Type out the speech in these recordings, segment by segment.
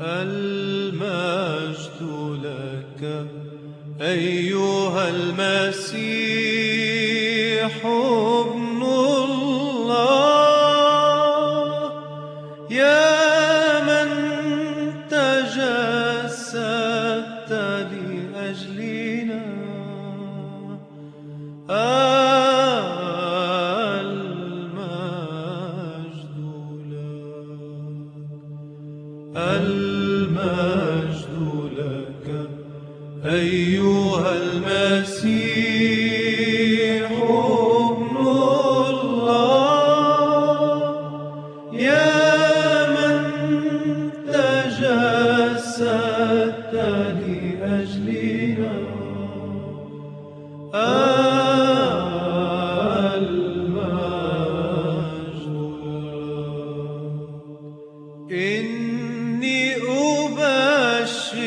المجد لك أيها المسيح ابن الله، يا من تجسدت لأجلنا. المجد لك، المجد لك أيها المسيح ابن الله، يا من تجسدت لأجلنا. المجد لك. إني أبشركم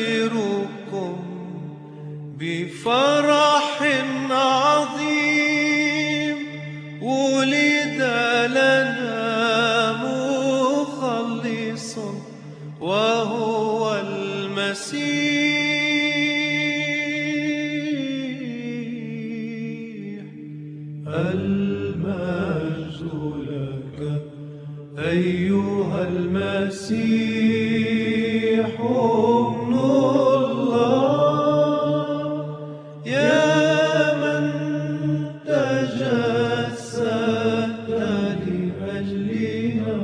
بفرح عظيم، ولد لنا مخلص وهو المسيح. المجد لك أيها المسيح ابن الله، يا من تجسدت لأجلنا.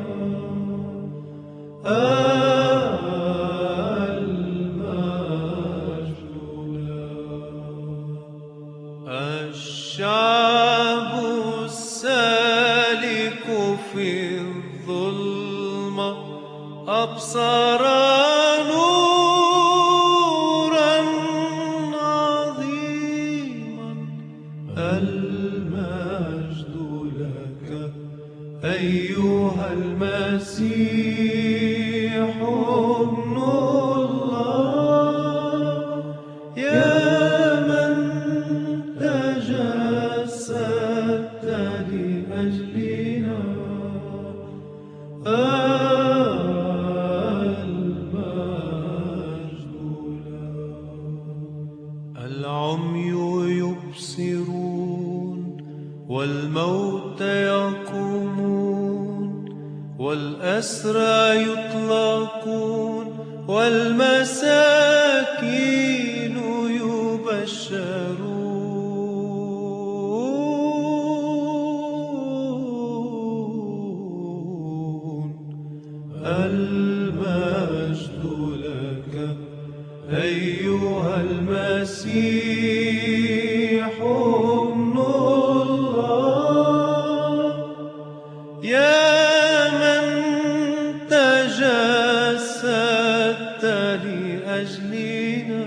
المجد لك. الشعب السالك في الظلمة أبصر نورا عظيما. المجد لك أيها المسيح ابن الله، يا من تجسدت لأجلنا. المجد لك. العمي يبصرون، والموتى يقومون، والأسرى يطلقون، والمساكين يبشرون. المجد لك أيها المسيح ابن الله، يا من تجسدت لأجلنا.